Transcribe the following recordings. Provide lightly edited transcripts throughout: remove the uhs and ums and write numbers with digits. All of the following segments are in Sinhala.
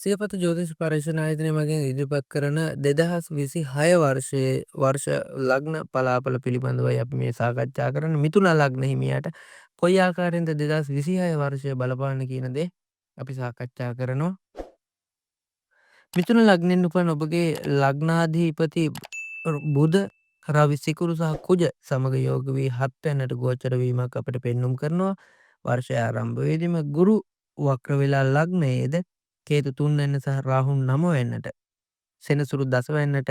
සියපත ජෝතිෂ පර්යේෂණ ආයතනය මගින් ඉදිරිපත් කරන 2026 වර්ෂයේ වර්ෂ ලග්න පලාපල පිළිබඳවයි අපි මේ සාකච්ඡා කරන්නේ. මිථුන ලග්න හිමියාට කොයි ආකාරයෙන්ද 2026 වර්ෂය බලපාන්නේ කියන දේ අපි සාකච්ඡා කරනවා. මිථුන ලග්නෙන් උපන් ඔබගේ ලග්නාධිපති බුධ, රවි, සිකුරු සහ කුජ සමග යෝග වී 7 වෙනිට ගෝචර වීමක් අපිට පෙන්눔 කරනවා. වර්ෂය ආරම්භයේදීම ගුරු වක්‍ර වෙලා ලග්නයේද කේතු 3 වෙනි සහ රාහු 9 වෙනිට සෙනසුරු 10 වෙනිට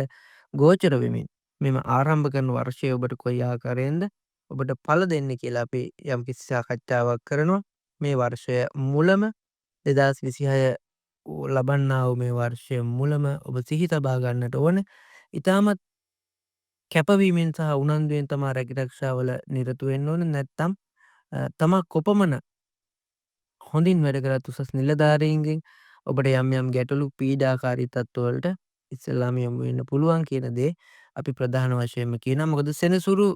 ගෝචර වෙමින් මෙම ආරම්භ කරන වර්ෂය ඔබට කොයි ආකාරයෙන්ද ඔබට ඵල දෙන්නේ කියලා අපි යම්කිසි සාකච්ඡාවක් කරනවා. මේ වර්ෂය මුලම 2026 ලබන්නා වූ මේ වර්ෂය මුලම ඔබ සිහි තබා ගන්නට ඕන. ඉතාමත් කැපවීමෙන් සහ උනන්දුවෙන් තමා රැකිරක්ෂාවල නිරත වෙන්න ඕන. නැත්නම් තමා කොපමණ හොඳින් වැඩ කරත් උසස් නිලධාරීන්ගෙන් ඔබට යම් යම් ගැටලු පීඩාකාරී තත්ත්වවලට ඉස්සෙල්ලාම යොමු වෙන්න පුළුවන් කියන දේ අපි ප්‍රධාන වශයෙන්ම කියනවා. මොකද සෙනසුරු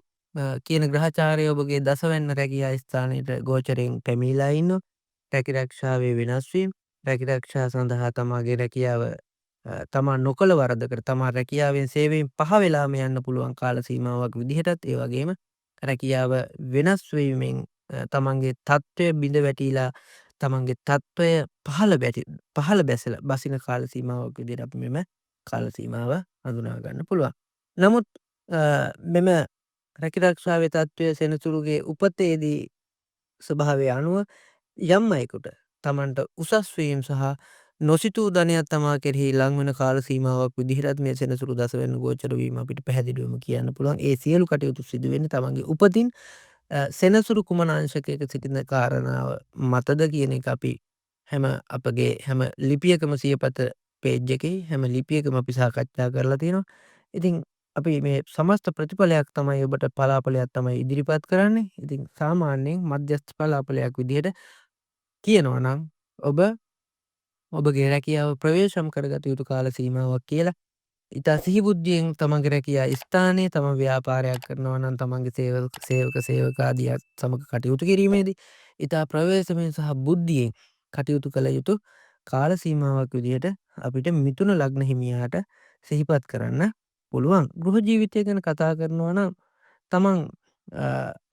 කියන ග්‍රහචාරය ඔබගේ දසවැන්න රැකියා ස්ථානයට ගෝචරයෙන් පැමිණිලා ඉන්නවා. රැකිරක්ෂාවේ වෙනස් වීම, රැකිරක්ෂා සඳහා තමාගේ රැකියාව තමා නොකළ වරදකට තමා රැකියාවෙන් සේවයෙන් පහ වෙලාම යන්න පුළුවන් කාල සීමාවක් විදිහටත් ඒ වගේම රැකියාව වෙනස් වීමෙන් තමන්ගේ තත්ත්වය බිඳ වැටිලා තමන්ගේ තත්ත්වය පහළ බැසලා බසින කාල සීමාවක් විදිහට අපි මෙම කාල සීමාව හඳුනා ගන්න පුළුවන්. නමුත් මෙම රැකිරක්ෂාවේ තත්ත්වය සෙනසුරුගේ උපතේදී ස්වභාවය අනුව යම් අයෙකුට තමන්ට උසස් වීම සහ නොසිතූ ධනයක් තමා කෙරෙහි ලං වෙන කාල සීමාවක් විදිහටත් මේ සෙනසුරු 10 වෙනි ගෝචර වීම අපිට පැහැදිලිවම කියන්න පුළුවන්. ඒ සියලු කටයුතු සිදු වෙන්නේ තමන්ගේ උපතින් සෙනසුරු කුමන අංශකයක සිටින කාරණාව මතද කියන එක අපි අපගේ හැම ලිපියකම සියපත පේජ් එකේ හැම ලිපියකම අපි සාකච්ඡා කරලා තියෙනවා. ඉතින් අපි මේ සමස්ත ප්‍රතිඵලයක් තමයි ඔබට පලාපලයක් තමයි ඉදිරිපත් කරන්නේ. ඉතින් සාමාන්‍යයෙන් මධ්‍යස්ථ පලාපලයක් විදිහට කියනවා නම් ඔබ ඔබගේ රැකියාව ප්‍රවේශම් කරගත යුතු කාල සීමාවක් කියලා ඉතා සිහිබුද්ධියෙන් තමන්ගේ රැකියා ස්ථානයේ තම ව්‍යාපාරයක් කරනවා නම් තමන්ගේ සේවක සේවකාදියක් සමග කටයුතු කිරීමේදී ඉතා ප්‍රවේශමෙන් සහ බුද්ධියෙන් කටයුතු කළ යුතු කාල සීමාවක් විදිහට අපිට මිථුන ලග්න හිමියාට සිහිපත් කරන්න පුළුවන්. ගෘහ ජීවිතය ගැන කතා කරනවා නම් තමන්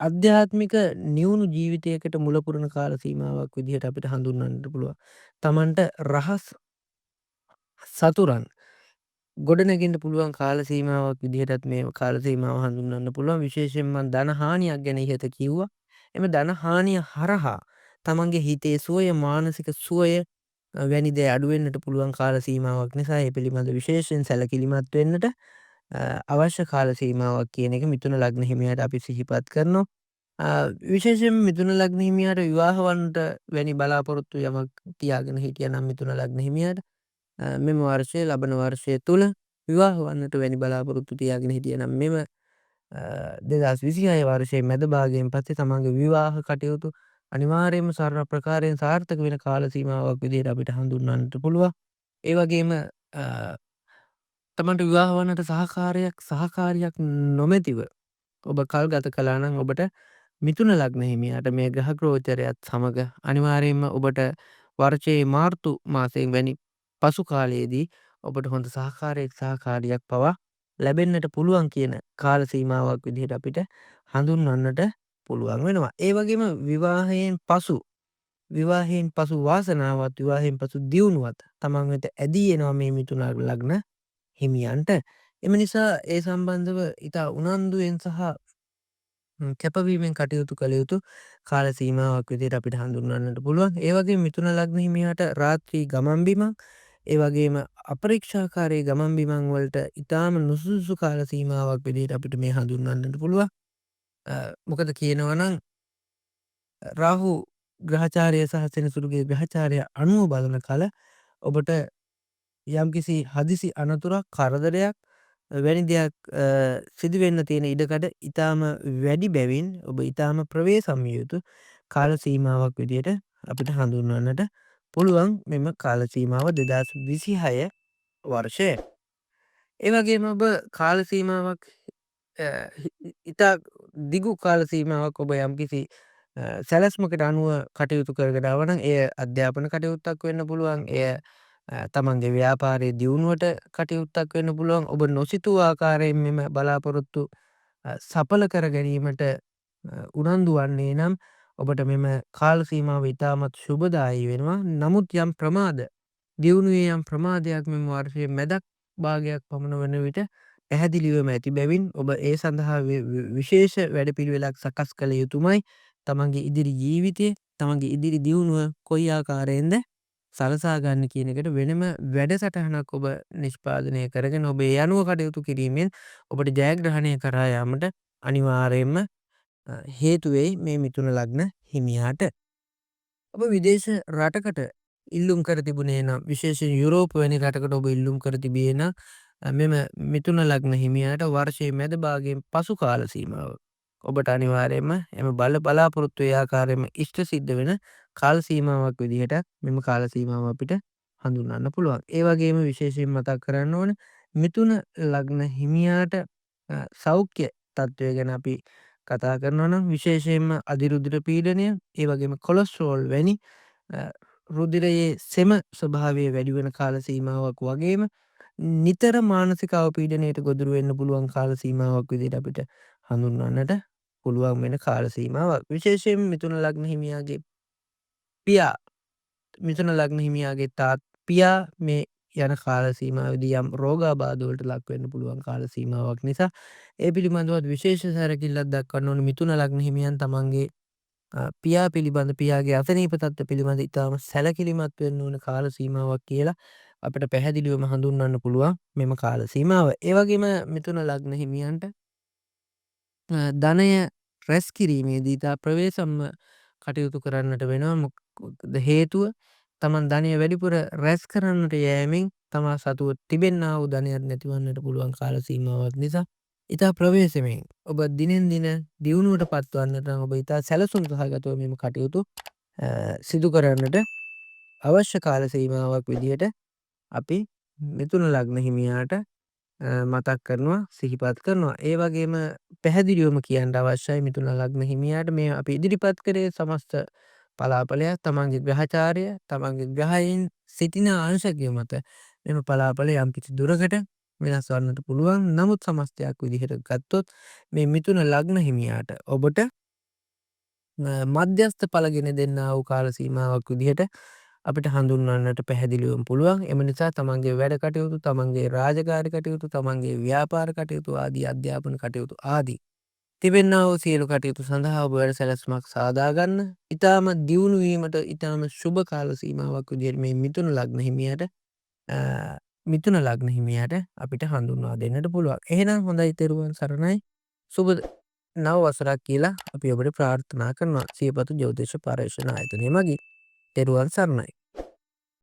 අධ්‍යාත්මික නිවුණු ජීවිතයකට මුලපුරන කාල සීමාවක් විදිහට අපිට හඳුන්වන්නට පුළුවන්. තමන්ට රහස් සතුරන් ගොඩනැගින්න පුළුවන් කාල සීමාවක් විදිහටත් මේ කාල සීමාව හඳුන්වන්න පුළුවන්. විශේෂයෙන්ම ධන හානියක් ගැන ඉහත කිව්වා. එම ධන හානිය හරහා තමන්ගේ හිතේ සුවය, මානසික සුවය වැනි දේ අඩු වෙන්නට පුළුවන් කාල සීමාවක් නිසා ඒ පිළිබඳ විශේෂයෙන් සැලකිලිමත් වෙන්නට අවශ්‍ය කාල සීමාවක් කියන එක මිථුන ලග්න හිමියාට අපි සිහිපත් කරනවා. විශේෂයෙන් මිථුන ලග්න හිමියාට විවාහ වන්නට වැනි බලාපොරොත්තු යමක් තියාගෙන හිටියනම් මිථුන ලග්න හිමියාට මෙම වර්ෂය ලබන වර්ෂය තුළ විවාහ වන්නට වැනි බලාපොරොත්තු තියාගෙන හිටියනම් මෙම 2026 වර්ෂයේ මැද භාගයෙන් පස්සේ තමන්ගේ විවාහ කටයුතු අනිවාර්යයෙන්ම සරල ප්‍රකාරයෙන් සාර්ථක වෙන කාල සීමාවක් විදිහට අපිට හඳුන්වන්නට පුළුවන්. ඒ වගේම තමන්ට විවාහ වන්නට සහකාරියක් නොමැතිව ඔබ කල් ගත කළා නම් ඔබට මිථුන ලග්න හිමියාට මේ ග්‍රහ ගෝචරයත් සමග අනිවාර්යයෙන්ම ඔබට වර්ෂයේ මාර්තු මාසයෙන් වැනි පසු කාලයේදී ඔබට හොඳ සහකාරියක් පවා ලැබෙන්නට පුළුවන් කියන කාල සීමාවක් විදිහට අපිට හඳුන්වන්නට පුළුවන් වෙනවා. ඒ වගේම විවාහයෙන් පසු වාසනාවත් විවාහයෙන් පසු දියුණුවත් තමන් වෙත ඇදී එනවා මේ මිථුන ලග්න හිමියන්ට. එම නිසා ඒ සම්බන්ධව ඉතා උනන්දුවෙන් සහ කැපවීමෙන් කටයුතු කළ යුතු කාල සීමාවක් විදිහට අපිට හඳුන්වන්නට පුළුවන්. ඒ වගේම මිථුන ලග්න හිමියාට රාත්‍රී ගමන් බිමන් ඒ වගේම අපරීක්ෂාකාරී ගමන් බිමන් වලට ඉතාම නුසුදුසු කාල සීමාවක් විදිහට අපිට මේ හඳුන්වන්නට පුළුවන්. මොකද කියනවා නම් රාහු ග්‍රහචාරය සහ සෙනසුරුගේ ග්‍රහචාරය අනුව බලන කල ඔබට යම්කිසි හදිසි අනතුරක්, කරදරයක් වැනි දෙයක් සිදුවෙන්න තියෙන ඉඩකඩ ඉතාම වැඩි බැවින් ඔබ ඉතාම ප්‍රවේශම් විය යුතු කාල සීමාවක් විදිහට අපිට හඳුන්වන්නට පුළුවන් මෙම කාල සීමාව 2026 වර්ෂය. ඒ වගේම ඔබ කාල සීමාවක් ඉතා දිගු කාල සීමාවක් ඔබ යම්කිසි සැලැස්මකට අනුව කටයුතු කරගෙන ආව නම් එය අධ්‍යාපන කටයුත්තක් වෙන්න පුළුවන්. එය තමන්ගේ ව්‍යාපාරයේ දියුණුවට කටයුත්තක් වෙන්න පුළුවන්. ඔබ නොසිතූ ආකාරයෙන් මෙම බලාපොරොත්තු සඵල කර ගැනීමට උනන්දු වන්නේ නම් ඔබට මෙම කාල සීමාව ඉතාමත් ශුභදායී වෙනවා. නමුත් යම් ප්‍රමාද දියුණුවේ යම් ප්‍රමාදයක් මෙම වර්ෂයේ මැදක් භාගයක් පමණ වන විට පැහැදිලිවම ඇති බැවින් ඔබ ඒ සඳහා විශේෂ වැඩපිළිවෙලක් සකස් කළ යුතුමයි. තමන්ගේ ඉදිරි ජීවිතය තමන්ගේ ඉදිරි දියුණුව කොයි ආකාරයෙන්ද සලසා ගන්න කියන එකට වෙනම වැඩසටහනක් ඔබ නිෂ්පාදනය කරගෙන ඔබේ යනුව කටයුතු කිරීමෙන් ඔබට ජයග්‍රහණය කරා යාමට අනිවාර්යයෙන්ම හේතු වෙයි මේ මිථුන ලග්න හිමියාට. ඔබ විදේශ රටකට ඉල්ලුම් කර තිබුණේ නම් විශේෂයෙන් යුරෝප වැනි රටකට ඔබ ඉල්ලුම් කර තිබේ නම් මෙම මිථුන ලග්න හිමියාට වර්ෂයේ මැද භාගයෙන් පසු කාල සීමාව ඔබට අනිවාර්යයෙන්ම එම බලාපොරොත්තු ඒ ආකාරයෙන්ම ඉෂ්ට සිද්ධ වෙන කාල සීමාවක් විදිහට මෙම කාල සීමාව අපිට හඳුන්වන්න පුළුවන්. ඒ වගේම විශේෂයෙන් මතක් කරන්න ඕන මිථුන ලග්න හිමියාට සෞඛ්‍ය තත්ත්වය ගැන අපි කතා කරනවා නම් විශේෂයෙන්ම අධිරුධිර පීඩනය ඒ වගේම කොලෙස්ටරෝල් වැනි රුධිරයේ සෙම ස්වභාවය වැඩි වෙන කාල සීමාවක් වගේම නිතර මානසික අවපීඩනයට ගොදුරු වෙන්න පුළුවන් කාල සීමාවක් විදිහට අපිට හඳුන්වන්නට පුළුවන් වෙන කාල සීමාවක්. විශේෂයෙන් මිථුන ලග්න හිමියාගේ පියා මිථුන ලග්න හිමියාගේ පියා මේ යන කාල සීමාවේදී යම් රෝගාබාධ වලට ලක් වෙන්න පුළුවන් කාල සීමාවක් නිසා ඒ පිළිබඳව විශේෂ සැලකිල්ලක් දක්වන්න ඕන. මිථුන ලග්න හිමියන් තමන්ගේ පියා පිළිබඳ පියාගේ අසනීප තත්ත්ව පිළිබඳ ඉතාම සැලකිලිමත් වෙන්න ඕන කාල සීමාවක් කියලා අපිට පැහැදිලිවම හඳුන්වන්න පුළුවන් මෙම කාල සීමාව. ඒ වගේම මිථුන ලග්න හිමියන්ට ධනය රැස් කිරීමේදී ඉතා ප්‍රවේශම්ව කටයුතු කරන්නට වෙනවා. මොකද හේතුව තමන් ධනය වැඩිපුර රැස් කරන්නට යෑමෙන් තමා සතුව තිබෙන්නා වූ ධනයක් නැතිවන්නට පුළුවන් කාල සීමාවක් නිසා ඉතා ප්‍රවේශමෙන් ඔබ දිනෙන් දින දියුණුවට පත්වන්නට ඔබ ඉතා සැලසුම් සහගතව මෙම කටයුතු සිදු කරන්නට අවශ්‍ය කාල සීමාවක් විදිහට අපි මිථුන ලග්න හිමියාට මතක් කරනවා සිහිපත් කරනවා. ඒ වගේම පැහැදිලිවම කියන්න අවශ්‍යයි මිථුන ලග්න හිමියාට මේ අපි ඉදිරිපත් කරේ සමස්ත පලාපලයක් තමන්ගේ ග්‍රහචාරය තමන්ගේ ග්‍රහයෙන් සිටින අංශකය මත මෙම පලාපල යම්කිසි දුරකට වෙනස් වන්නට පුළුවන්. නමුත් සමස්තයක් විදිහට ගත්තොත් මේ මිථුන ලග්න හිමියාට ඔබට මධ්‍යස්ථ ඵලගෙන දෙන්නා වූ කාල සීමාවක් විදිහට අපිට හඳුන්වන්නට පැහැදිලිවම පුළුවන්. එම නිසා තමන්ගේ වැඩ කටයුතු තමන්ගේ රාජකාරී කටයුතු තමන්ගේ ව්‍යාපාර කටයුතු ආදී අධ්‍යාපන කටයුතු ආදී තිබෙන්නා වූ සියලු කටයුතු සඳහා ඔබ වැඩ සැලැස්මක් සාදා ගන්න. ඊටාම දියුණු වීමට ඊටාම සුබ කාල සීමාවක් විදිහට මේ මිථුන ලග්න හිමියාට මිථුන ලග්න හිමියාට අපිට හඳුන්වා දෙන්නට පුළුවන්. එහෙනම් හොඳයි තෙරුවන් සරණයි. සුබ නව වසරක් කියලා අපි ඔබට ප්‍රාර්ථනා කරනවා. සියපතු ජ්‍යොතිෂ පර්යේෂණ ආයතනය මගින්. තෙරුවන් සරණයි.